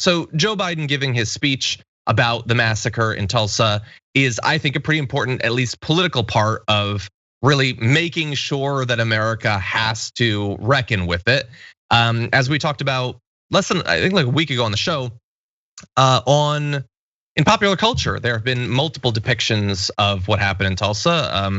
So Joe Biden giving his speech about the massacre in Tulsa is, I think, a pretty important, at least political part of really making sure that America has to reckon with it. As we talked about less than, I think, like a week ago on the show, in popular culture, there have been multiple depictions of what happened in Tulsa,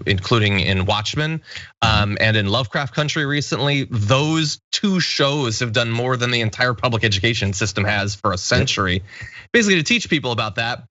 including in Watchmen and in Lovecraft Country recently. Those two shows have done more than the entire public education system has for a century, basically to teach people about that.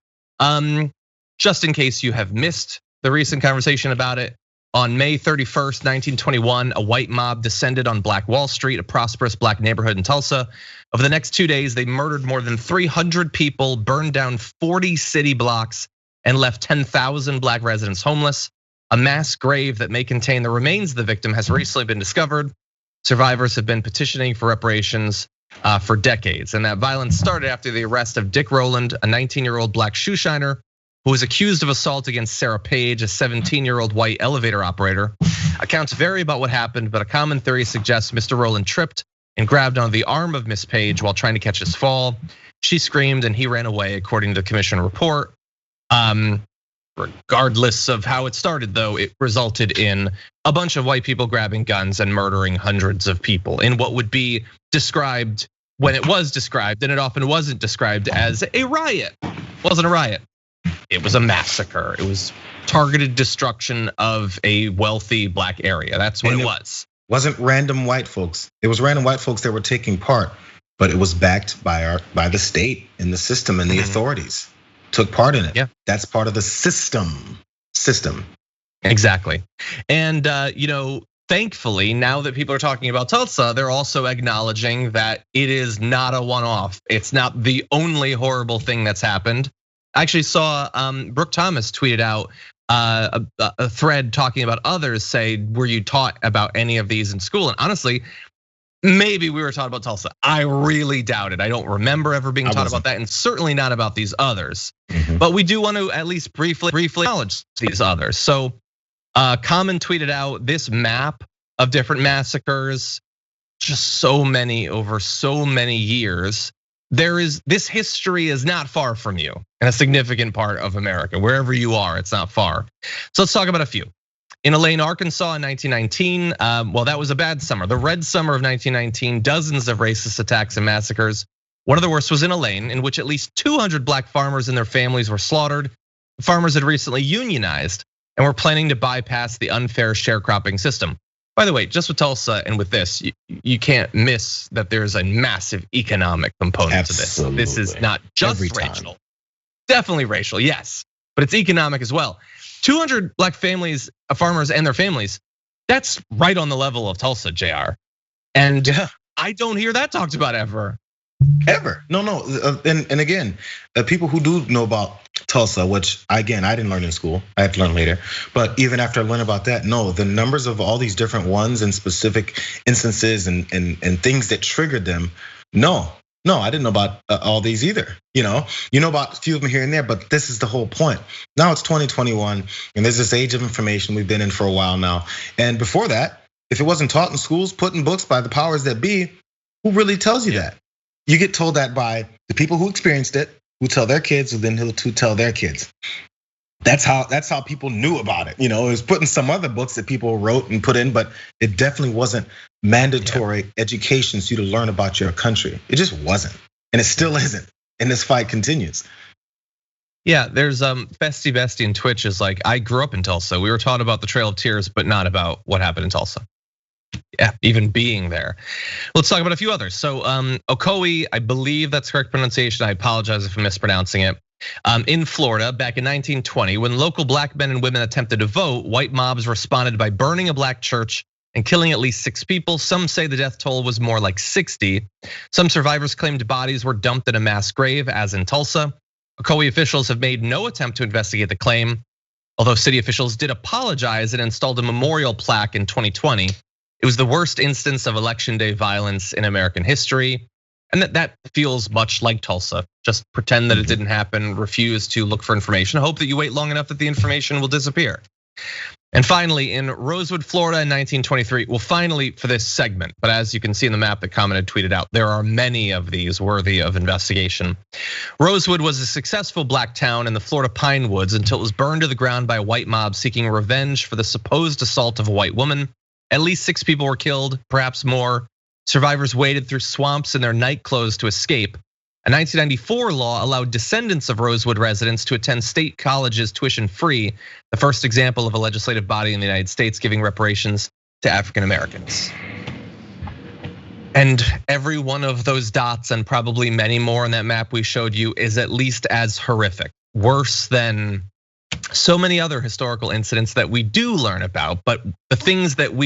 Just in case you have missed the recent conversation about it, on May 31st, 1921, a white mob descended on Black Wall Street, a prosperous black neighborhood in Tulsa. Over the next 2 days, they murdered more than 300 people, burned down 40 city blocks, and left 10,000 black residents homeless. A mass grave that may contain the remains of the victim has recently been discovered. Survivors have been petitioning for reparations for decades. And that violence started after the arrest of Dick Rowland, a 19-year-old black shoe shiner, who was accused of assault against Sarah Page, a 17-year-old white elevator operator. Accounts vary about what happened, but a common theory suggests Mr. Rowland tripped and grabbed on the arm of Miss Page while trying to catch his fall. She screamed and he ran away, according to the commission report. Regardless of how it started, though, it resulted in a bunch of white people grabbing guns and murdering hundreds of people in what would be described, when it was described, and it often wasn't described, as a riot. It wasn't a riot. It was a massacre. It was targeted destruction of a wealthy black area. That's what it was. Wasn't random white folks. It was random white folks that were taking part, but it was backed by the state and the system and the authorities took part in it. Yeah, that's part of the system. Exactly. And thankfully, now that people are talking about Tulsa, they're also acknowledging that it is not a one-off. It's not the only horrible thing that's happened. I actually saw Brooke Thomas tweeted out a thread talking about others, say, were you taught about any of these in school? And honestly, maybe we were taught about Tulsa. I really doubt it. I don't remember ever being taught about that, and certainly not about these others. But we do want to at least briefly acknowledge these others. So Common tweeted out this map of different massacres, just so many over so many years. This history is not far from you, and a significant part of America. Wherever you are, it's not far. So let's talk about a few. In Elaine, Arkansas in 1919, well, that was a bad summer. The red summer of 1919, dozens of racist attacks and massacres. One of the worst was in Elaine, in which at least 200 black farmers and their families were slaughtered. The farmers had recently unionized and were planning to bypass the unfair sharecropping system. By the way, just with Tulsa and with this, you can't miss that there's a massive economic component to this. This is not just racial, definitely racial, yes, but it's economic as well. 200 black families, farmers and their families, that's right on the level of Tulsa, JR. And I don't hear that talked about ever. No. And again, people who do know about Tulsa, which again, I didn't learn in school, I had to learn later. But even after I learned about that, no, the numbers of all these different ones and specific instances and things that triggered them, no, I didn't know about all these either. You know about a few of them here and there, but this is the whole point. Now it's 2021, and there's this age of information we've been in for a while now. And before that, if it wasn't taught in schools, put in books by the powers that be, who really tells you that? You get told that by the people who experienced it, who tell their kids, who then who tell their kids. That's how people knew about it. It was put in some other books that people wrote and put in, but it definitely wasn't mandatory education so you to learn about your country. It just wasn't, and it still isn't. And this fight continues. Yeah, there's Bestie Bestie in Twitch is like, I grew up in Tulsa. We were taught about the Trail of Tears, but not about what happened in Tulsa. Yeah, even being there. Let's talk about a few others. So Ocoee, I believe that's correct pronunciation. I apologize if I'm mispronouncing it. In Florida, back in 1920, when local black men and women attempted to vote, white mobs responded by burning a black church and killing at least 6 people. Some say the death toll was more like 60. Some survivors claimed bodies were dumped in a mass grave, as in Tulsa. Ocoee officials have made no attempt to investigate the claim, although city officials did apologize and installed a memorial plaque in 2020. It was the worst instance of election day violence in American history. And that feels much like Tulsa. Just pretend that it didn't happen, refuse to look for information, hope that you wait long enough that the information will disappear. And finally, in Rosewood, Florida in 1923, well, finally for this segment, but as you can see in the map that Common had tweeted out, there are many of these worthy of investigation. Rosewood was a successful black town in the Florida pine woods until it was burned to the ground by a white mob seeking revenge for the supposed assault of a white woman. At least 6 people were killed, perhaps more. Survivors waded through swamps in their night clothes to escape. A 1994 law allowed descendants of Rosewood residents to attend state colleges tuition free, the first example of a legislative body in the United States giving reparations to African Americans. And every one of those dots, and probably many more on that map we showed you, is at least as horrific, worse than so many other historical incidents that we do learn about. But the things that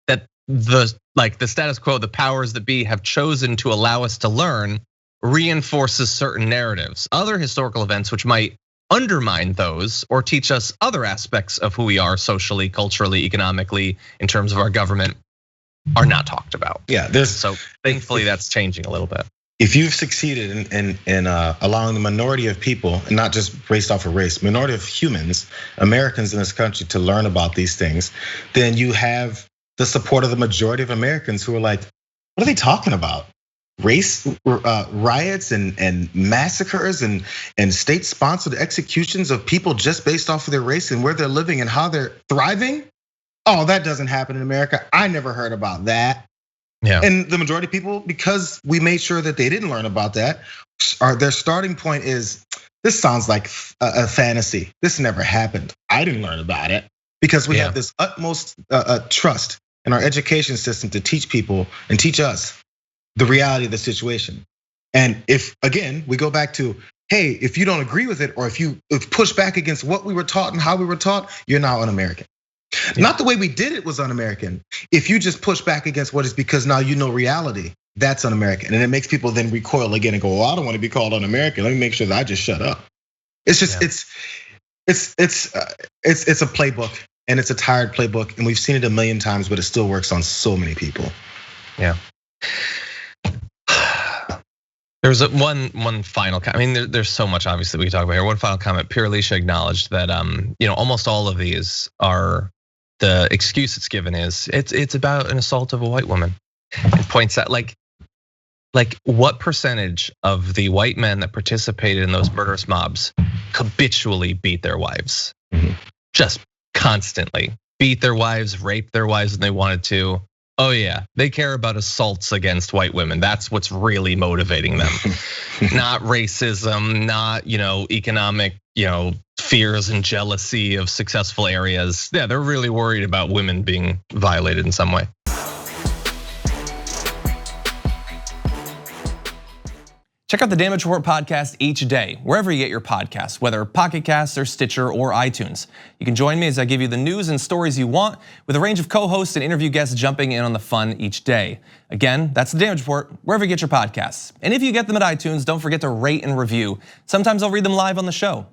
the status quo, the powers that be have chosen to allow us to learn reinforces certain narratives. Other historical events which might undermine those or teach us other aspects of who we are socially, culturally, economically, in terms of our government, are not talked about. Yeah, so thankfully that's changing a little bit. If you've succeeded in allowing the minority of people, and not just based off of race, minority of humans, Americans in this country to learn about these things, then you have the support of the majority of Americans who are like, what are they talking about? Race riots and massacres and state-sponsored executions of people just based off of their race and where they're living and how they're thriving? Oh, that doesn't happen in America. I never heard about that. Yeah. And the majority of people, because we made sure that they didn't learn about that, their starting point is, this sounds like a fantasy. This never happened. I didn't learn about it, because we have this utmost trust in our education system to teach people and teach us the reality of the situation. And if, again, we go back to, hey, if you don't agree with it, or if you push back against what we were taught and how we were taught, you're now un-American. Yeah. Not the way we did it was un-American. If you just push back against what is because now you know reality, that's un-American. And it makes people then recoil again and go, well, I don't want to be called un-American. Let me make sure that I just shut up. It's just, it's a playbook, and it's a tired playbook, and we've seen it a million times, but it still works on so many people. Yeah. There's one final comment. I mean, there's so much obviously we can talk about here. One final comment. Pure Alicia acknowledged that almost all of these are, the excuse it's given is it's about an assault of a white woman. It points out like what percentage of the white men that participated in those murderous mobs habitually beat their wives, just constantly beat their wives, raped their wives when they wanted to. Oh yeah, they care about assaults against white women. That's what's really motivating them. Not racism, not economic, fears and jealousy of successful areas. Yeah, they're really worried about women being violated in some way. Check out the Damage Report podcast each day, wherever you get your podcasts, whether Pocket Casts or Stitcher or iTunes. You can join me as I give you the news and stories you want, with a range of co-hosts and interview guests jumping in on the fun each day. Again, that's the Damage Report, wherever you get your podcasts. And if you get them at iTunes, don't forget to rate and review. Sometimes I'll read them live on the show.